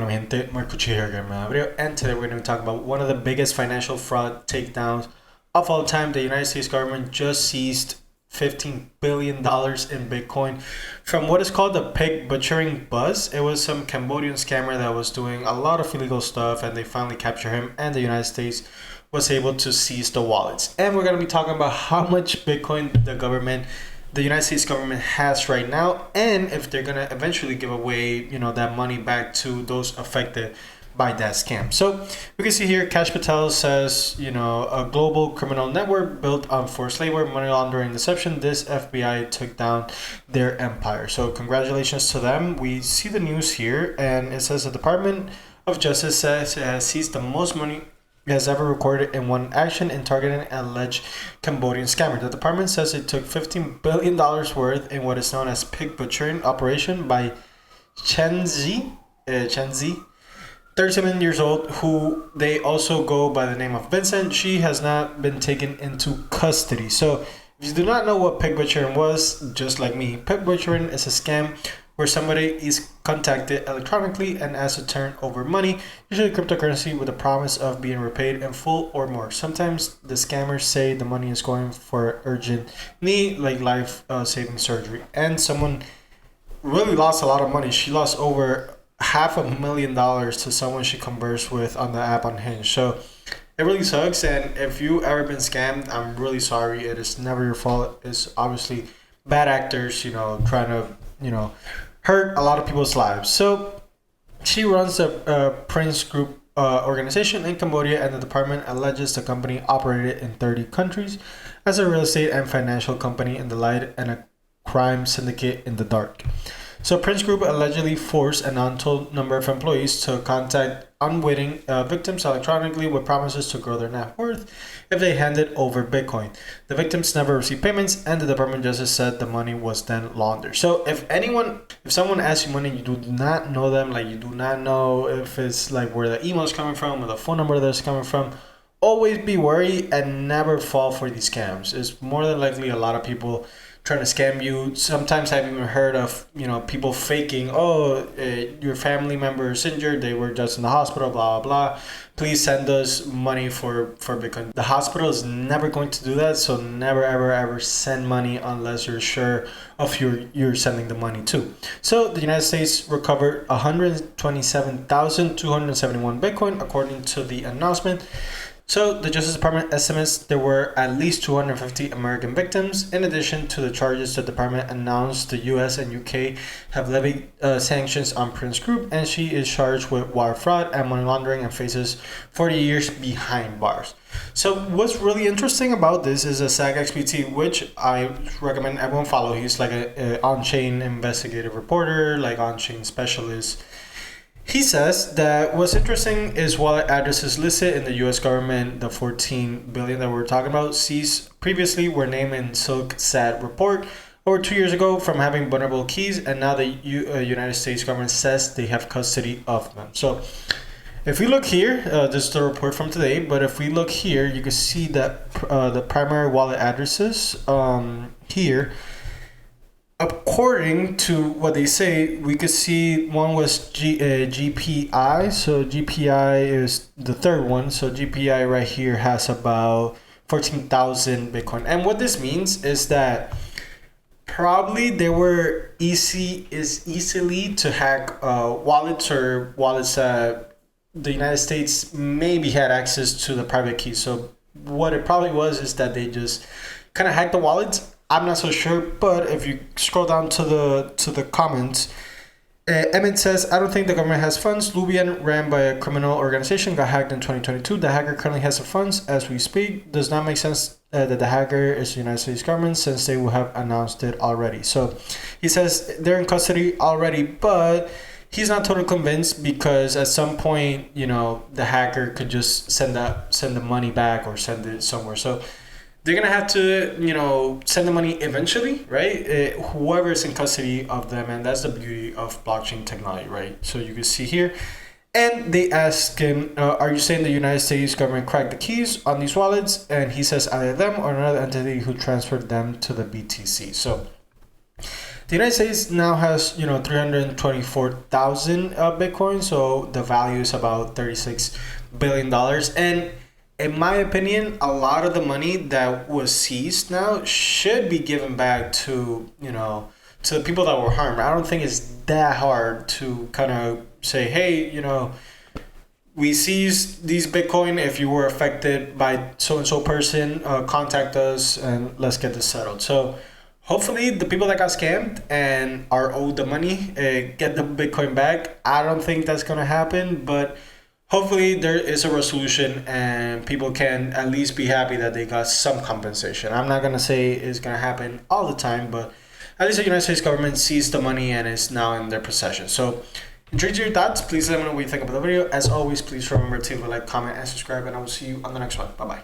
mi gente? Marcucci here again, and today we're going to be talking about one of the biggest financial fraud takedowns of all time. The United States government just seized $15 billion in Bitcoin from what is called the pig butchering buzz. It was some Cambodian scammer that was doing a lot of illegal stuff, and they finally captured him, and the United States was able to seize the wallets. And we're going to be talking about how much Bitcoin the United States government has right now, and if they're gonna eventually give away, that money back to those affected by that scam. So we can see here, Cash Patel says, a global criminal network built on forced labor, money laundering, deception. This FBI took down their empire. So congratulations to them. We see the news here, and it says the Department of Justice says it has seized the most money has ever recorded in one action in targeting an alleged Cambodian scammer. The department says it took $15 billion worth in what is known as pig butchering operation by Chen Zi, 37 years old, who they also go by the name of Vincent. She has not been taken into custody. So if you do not know what pig butchering was, just like me, pig butchering is a scam where somebody is contacted electronically and asked to turn over money, usually cryptocurrency, with the promise of being repaid in full or more. Sometimes the scammers say the money is going for urgent need, like life-saving surgery. And someone really lost a lot of money. She lost over $500,000 to someone she conversed with on the app on Hinge. So it really sucks. And if you ever been scammed, I'm really sorry. It is never your fault. It's obviously bad actors, trying to, hurt a lot of people's lives. So she runs a Prince Group organization in Cambodia, and the department alleges the company operated in 30 countries as a real estate and financial company in the light and a crime syndicate in the dark. So Prince Group allegedly forced an untold number of employees to contact unwitting victims electronically with promises to grow their net worth if they handed over Bitcoin. The victims never received payments, and the Department of Justice said the money was then laundered. So if someone asks you money, you do not know them, like you do not know if it's like where the email is coming from or the phone number that's coming from, always be wary and never fall for these scams. It's more than likely a lot of people trying to scam you. Sometimes I've even heard of people faking, your family member is injured, they were just in the hospital, blah blah blah, please send us money for Bitcoin. The hospital is never going to do that, so never ever send money unless you're sure of who you're sending the money to. So the United States recovered 127,271 Bitcoin according to the announcement. So the Justice Department estimates there were at least 250 American victims. In addition to the charges, the department announced the US and UK have levied sanctions on Prince Group, and she is charged with wire fraud and money laundering and faces 40 years behind bars. So what's really interesting about this is a SAG-XPT, which I recommend everyone follow. He's like a onchain investigative reporter, like onchain specialist. He says that what's interesting is wallet addresses listed in the U.S. government, the 14 billion that we're talking about, seized previously were named in Silk SAT report over 2 years ago from having vulnerable keys, and now the United States government says they have custody of them. So if we look here, this is the report from today, but if we look here, you can see that the primary wallet addresses here. According to what they say, we could see one was GPI. So GPI is the third one. So GPI right here has about 14,000 Bitcoin. And what this means is that probably they were easily to hack wallets that the United States maybe had access to the private key. So what it probably was is that they just kind of hacked the wallets. I'm not so sure, but if you scroll down to the comments, Emmett says, I don't think the government has funds. Lubian, ran by a criminal organization, got hacked in 2022. The hacker currently has the funds as we speak. Does not make sense that the hacker is the United States government since they will have announced it already. So he says they're in custody already, but he's not totally convinced because at some point, the hacker could just send the money back or send it somewhere. So they're going to have to, send the money eventually, right? Whoever is in custody of them. And that's the beauty of blockchain technology, right? So you can see here. And they ask him, are you saying the United States government cracked the keys on these wallets? And he says either them or another entity who transferred them to the BTC. So The United States now has 324,000 Bitcoin, so the value is about $36 billion. And in my opinion, a lot of the money that was seized now should be given back to to the people that were harmed. I don't think it's that hard to kind of say, hey, we seized these Bitcoin. If you were affected by so and so person, contact us and let's get this settled. So hopefully the people that got scammed and are owed the money get the Bitcoin back. I don't think that's gonna happen, but hopefully there is a resolution and people can at least be happy that they got some compensation. I'm not gonna say it's gonna happen all the time, but at least the United States government seized the money and is now in their possession. So intrigued your thoughts, please let me know what you think about the video. As always, please remember to leave a like, comment, and subscribe, and I will see you on the next one. Bye bye.